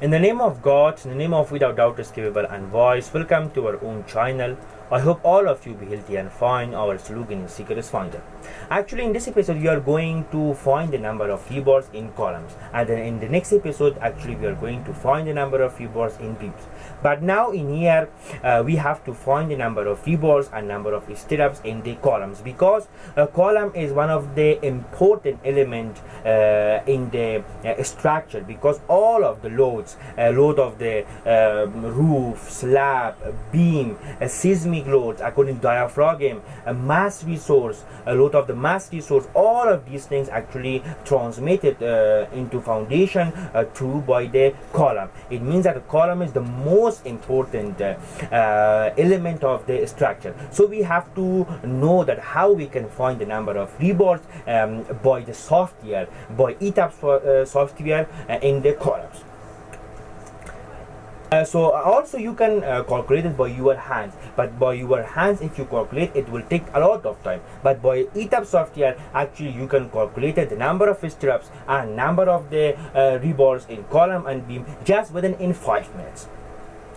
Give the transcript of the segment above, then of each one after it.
In the name of God, in the name of without doubt is capable and wise, welcome to our own channel. I hope all of you be healthy and fine. Our slogan is Seeker is Finder. Actually, in this episode, we are going to find the number of rebars in columns, and then in the next episode, actually, we are going to find the number of rebars in ribs. But now in here, we have to find the number of rebars and number of stirrups in the columns, because a column is one of the important element in the structure, because all of the loads, load of the roof, slab, beam, seismic loads according to diaphragm, a mass resource, a load of the mass resource, all of these things actually transmitted into foundation through by the column. It means that the column is the most important element of the structure. So we have to know that how we can find the number of rebars by the software, by Etabs software in the columns. So also you can calculate it by your hands, but by your hands, if you calculate, it will take a lot of time. But by Etabs software, actually you can calculate the number of stirrups and number of the rebars in column and beam just within 5 minutes.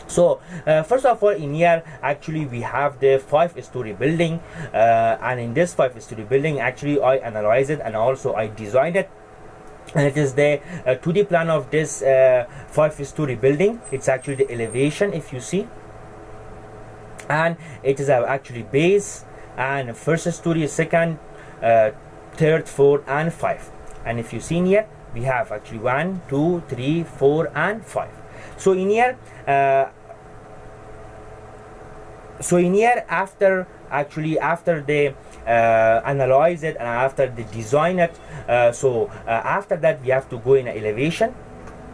So first of all, in here actually we have the 5-story building, and in this 5-story building actually I analyzed it and also I designed it. And it is the 2D plan of this 5-story building. It's actually the elevation, if you see, and it is actually base and first story, second, third, fourth, and 5. And if you see in here, we have actually 1, 2, 3, 4, and 5. So in here, after they analyze it and after they design it, after that we have to go in an elevation.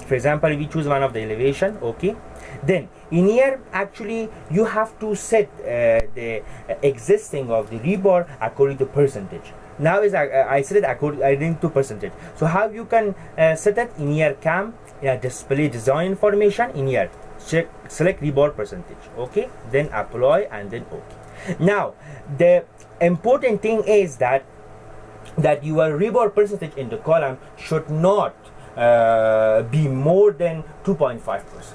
For example, we choose one of the elevation, okay. Then in here actually you have to set the existing of the rebar according to percentage. Now is I set it according to percentage. So how you can set it? In here, display design information. In here, select rebar percentage, okay, then apply and then okay. Now the important thing is that your rebar percentage in the column should not be more than 2.5%,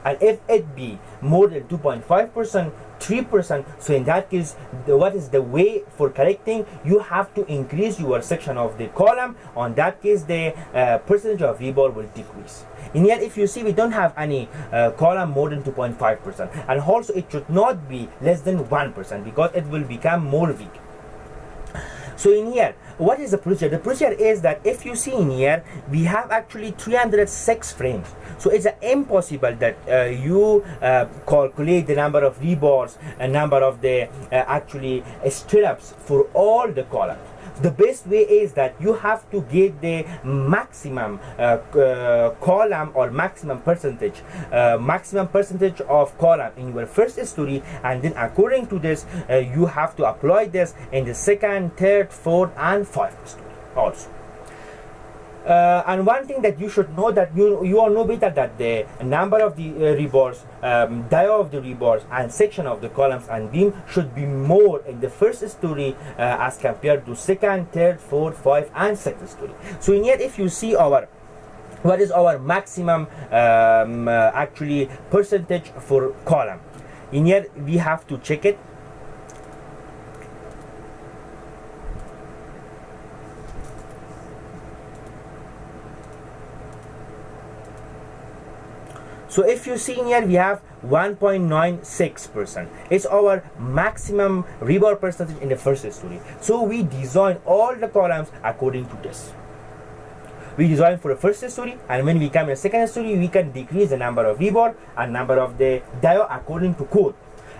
and if it be more than 2.5%, 3%, so in that case, what is the way for correcting? You have to increase your section of the column. On that case, the percentage of rebar will decrease. In here, if you see, we don't have any column more than 2.5%, and also it should not be less than 1% because it will become more weak. So in here, what is the procedure? The procedure is that if you see in here, we have actually 306 frames. So it's impossible that you calculate the number of rebars and number of the actually stirrups for all the columns. The best way is that you have to get the maximum column or maximum percentage of column in your first story, and then according to this you have to apply this in the second, third, fourth, and 5th story also. And one thing that you should know, that you all know better, that the number of the rebars, dia of the rebars, and section of the columns and beam should be more in the first story as compared to second, third, fourth, 5, and 6th story. So in here, if you see what is our maximum actually percentage for column, in here we have to check it. So if you see in here, we have 1.96%. It's our maximum rebar percentage in the first story. So we design all the columns according to this. We design for the first story, and when we come in the second story, we can decrease the number of rebar and number of the dia according to code.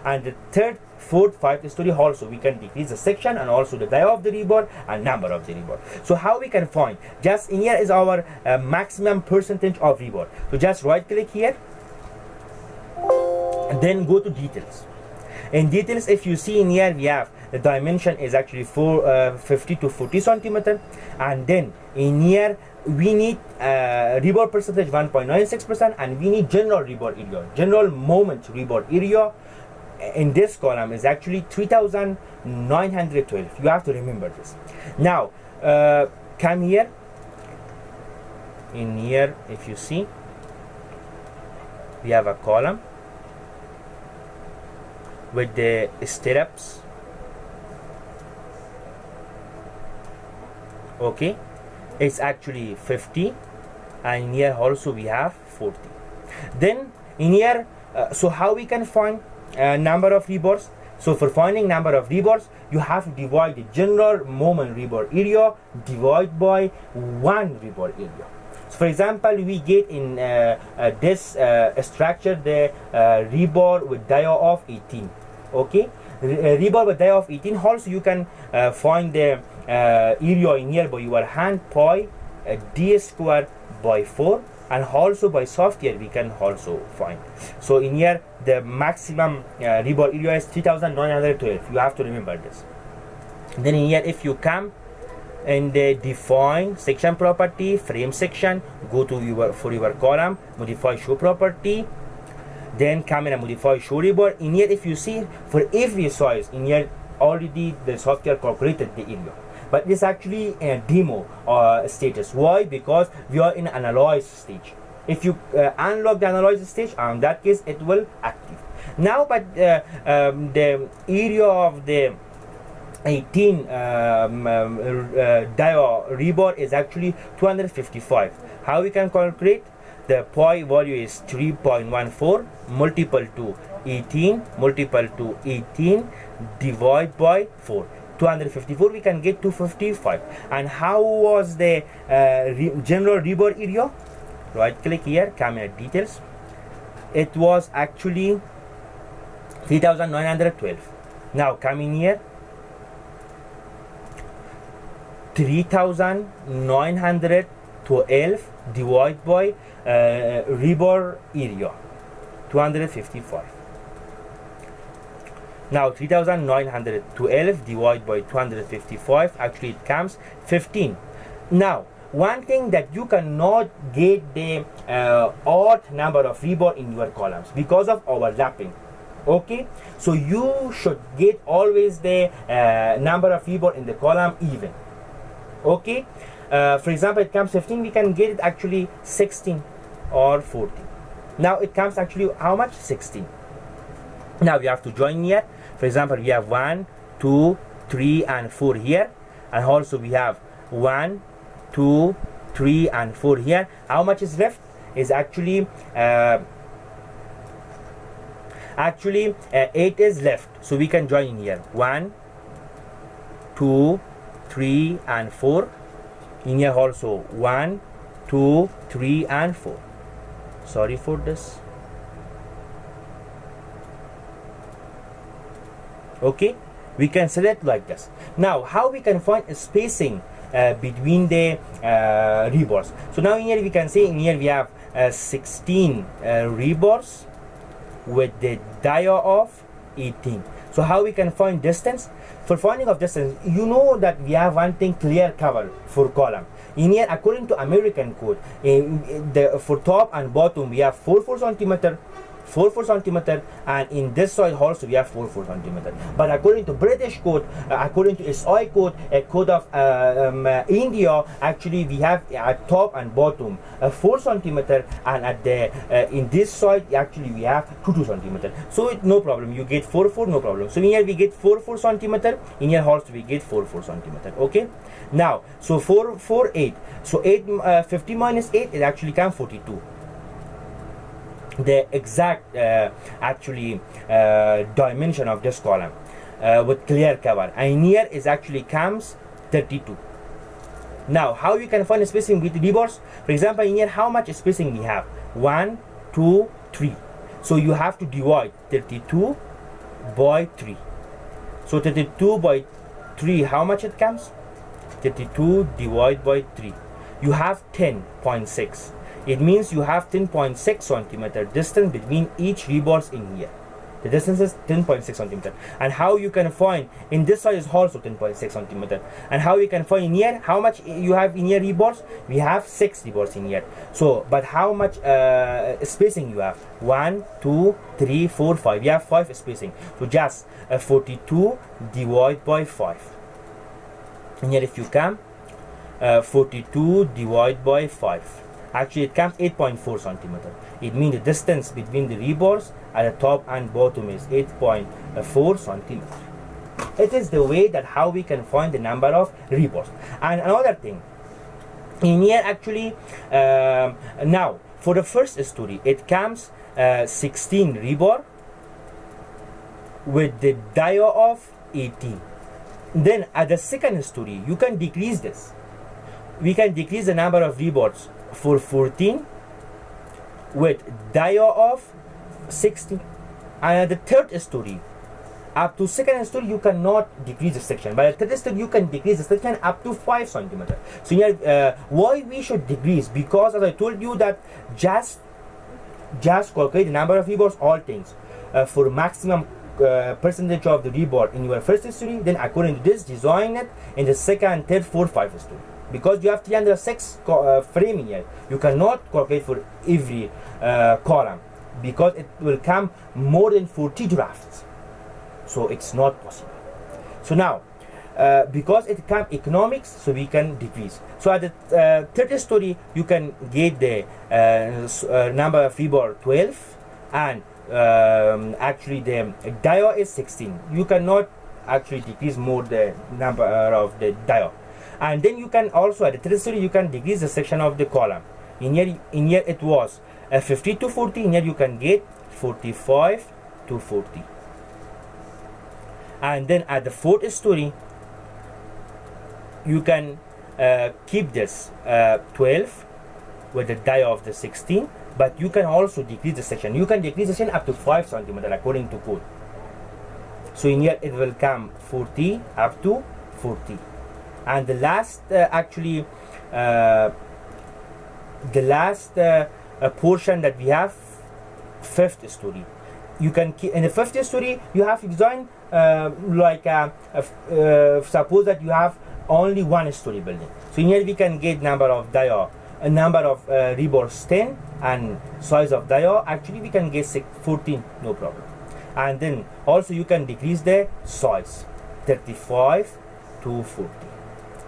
And the third, fourth, 5th story also, we can decrease the section and also the dia of the rebar and number of the rebar. So how we can find? Just in here is our maximum percentage of rebar. So just right click here and then go to details. In details, if you see in here, we have the dimension is actually 50 to 40 centimeter, and then in here we need rebar percentage 1.96%, and we need general rebar area, general moment rebar area in this column is actually 3912. You have to remember this. Now come here. In here, if you see, we have a column with the stirrups. Okay, it's actually 50, and here also we have 40. Then in here, so how we can find number of rebars? So for finding number of rebars, you have to divide the general moment rebar area divide by 1 rebar area. So for example, we get in this structure the rebar with dia of 18. Okay, rebar with dia of 18. Also you can find the area in here by your hand, pi d square by 4, and also by software we can also find. So in here the maximum rebar area is 3912. You have to remember this. Then in here, if you come and define section property, frame section, go to your column, modify show property, then come in and modify show rebar. In here, if you see for every size, in here already the software calculated the area, but this actually a demo status. Why? Because we are in analyze stage. If you unlock the analyze stage, in that case it will active. Now, but the area of the 18 dia rebar is actually 255. How we can calculate? The pi value is 3.14 multiple to 18 multiple to 18 divide by 4. 254 we can get 255. And how was the general rebar area? Right click here, camera details. It was actually 3912. Now come in here, 3912 divided by rebar area 255. Now 3912 divided by 255, actually it comes 15. Now one thing that you cannot get the odd number of rebar in your columns because of overlapping. Okay, so you should get always the number of rebar in the column even. Okay, for example, it comes 15, we can get it actually 16 or 14. Now it comes actually how much? 16. Now we have to join here. For example, we have 1, 2, 3 and 4 here, and also we have 1, 2, 3 and 4 here. How much is left? Is actually 8 is left, so we can join in here. 1, 2, 3 and 4. In here also 1, 2, 3 and 4. Sorry for this. Okay, we can select like this. Now how we can find a spacing between the rebars? So now in here we can say in here we have 16 rebars with the dia of 18. So how we can find distance? For finding of distance, you know that we have one thing, clear cover for column. In here, according to American code, for top and bottom we have 4 centimeter, 4 centimeter, and in this side also we have 4 centimeter. But according to British code, according to SI code, a code of India, actually we have at top and bottom 4 centimeter, and at the in this side actually we have 2 centimeter. So no problem, you get 4 no problem. So in here we get 4 centimeter. In here also we get 4 centimeter. Okay. Now so 4 8. So 50 minus 8 it actually comes 42. The exact dimension of this column with clear cover, and here is actually comes 32. Now how you can find a spacing with rebars? For example, in here how much spacing we have? 1, 2, 3. So you have to divide 32 by 3. So 32 by 3, how much it comes? 32 divided by 3. You have 10.6. It means you have 10.6 centimeter distance between each rebars in here. The distance is 10.6 centimeter. And how you can find in this side is also 10.6 centimeter. And how you can find in here, how much you have in here rebars? We have 6 rebars in here. So, but how much spacing you have? 1, 2, 3, 4, 5. You have 5 spacing. So just 42 divided by 5. And here if you come, 42 divided by 5. Actually it comes 8.4 centimeter. It means the distance between the rebars at the top and bottom is 8.4 centimeter. It is the way that how we can find the number of rebars. And another thing in here, actually now for the first story it comes 16 rebar with the dia of 18. Then at the second story you can decrease this. We can decrease the number of rebars for 14 with dia of 16. And at the third story, up to second story you cannot decrease the section, but at third story you can decrease the section up to 5 centimeter. So here, why we should decrease? Because as I told you that just calculate the number of rebars, all things for maximum percentage of the rebar in your first story, then according to this design it in the second, third, fourth, fifth story. Because you have 306 frame here, you cannot calculate for every column, because it will come more than 40 drafts, so it's not possible. So now because it comes economics, so we can decrease. So at the third story you can get the number of rebar 12, and actually the dia is 16. You cannot actually decrease more the number of the dia. And then you can also at the third story you can decrease the section of the column. In here it was 50 to 40. In here you can get 45 to 40. And then at the fourth story you can keep this 12 with the dia of the 16, but you can also decrease the section. You can decrease the section up to 5 centimeter according to code. So in here it will come 40 up to 40. And the last portion that we have, fifth story. You can keep in the fifth story you have to design suppose that you have only one story building. So in here we can get number of dia, a number of rebars 10, and size of dia actually we can get 14, no problem. And then also you can decrease the size 35 to 40.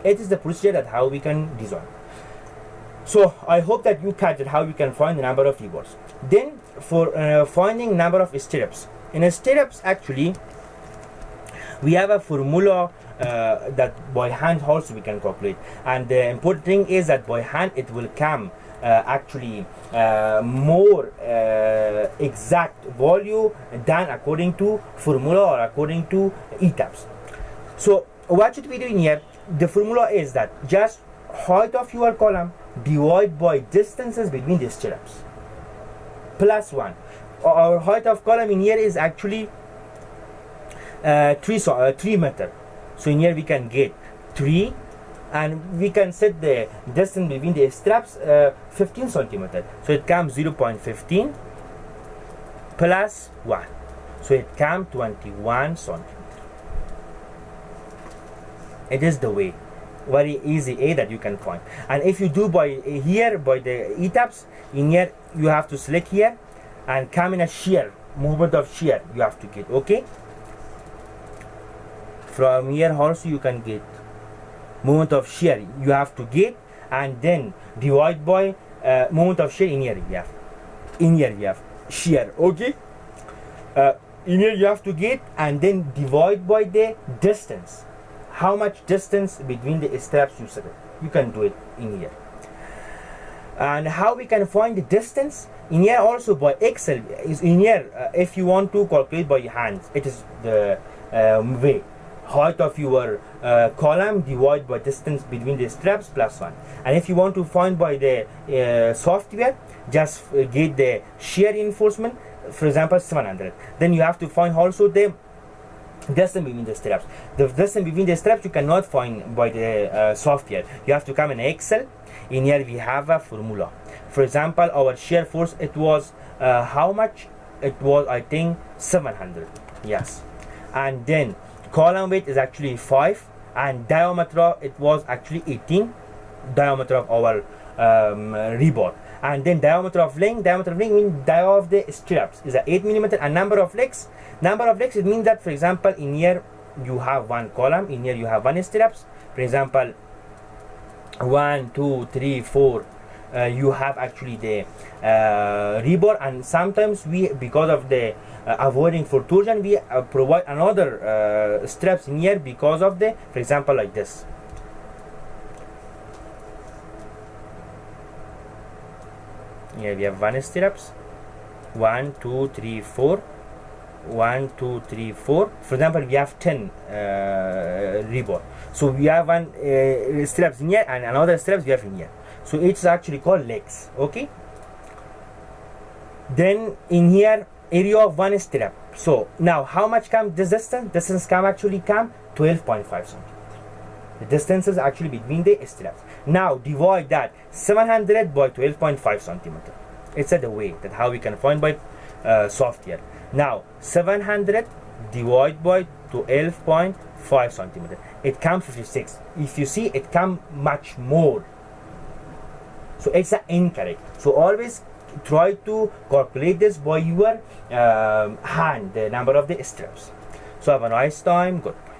It is the procedure that how we can design. So I hope that you catch it how we can find the number of rebars. Then for finding number of stirrups, in a stirrups actually we have a formula that by hand also we can calculate, and the important thing is that by hand it will come more exact value than according to formula or according to Etabs. So watch the video in here. The formula is that just height of your column divided by distances between the stirrups plus 1. Our height of column in here is actually 3 meter. So in here we can get 3, and we can set the distance between the straps 15 centimeter. So it comes 0.15 plus 1. So it comes 21 centimeter. It is the way, very easy A that you can find. And if you do by here by the Etabs, in here you have to select here and come in a shear, movement of shear you have to get, okay? From here also you can get moment of shear you have to get, and then divide by moment of shear. In here we have shear, okay? In here you have to get, and then divide by the distance, how much distance between the straps you select. You can do it in here. And how we can find the distance in here also by Excel is in here. If you want to calculate by hands, it is the way. Height of your column divided by distance between the straps plus 1. And if you want to find by the software, just get the shear reinforcement, for example 700. Then you have to find also the distance between the straps. The distance between the straps you cannot find by the software. You have to come in Excel. In here we have a formula. For example, our shear force, it was how much? It was, I think, 700. Yes. And then column weight is actually 5, and diameter it was actually 18 diameter of our rebar. And then diameter of length means dia of the stirrups is a 8 millimeter. And number of legs it means that, for example, in here you have one column, in here you have one stirrups. For example, 1 2 3 4 you have actually the rebar, and sometimes we, because of the avoiding for torsion, we provide another straps in here because of the, for example, like this. Here we have one stirrups, 1 2 3 4, 1 2 3 4. For example, we have 10 rebar, so we have one straps in here and another straps we have in here, so it's actually called legs. Okay, then in here area of one strap. So now how much come this distance come actually come 12.5 centimeters. The distance is actually between the straps. Now divide that 700 by 12.5 centimeter. It's the way that how we can find by software. Now 700 divided by 12.5 centimeter, it comes 56. If you see, it comes much more, so it's incorrect. So always try to calculate this by your hand, the number of the straps. So have a nice time. Goodbye.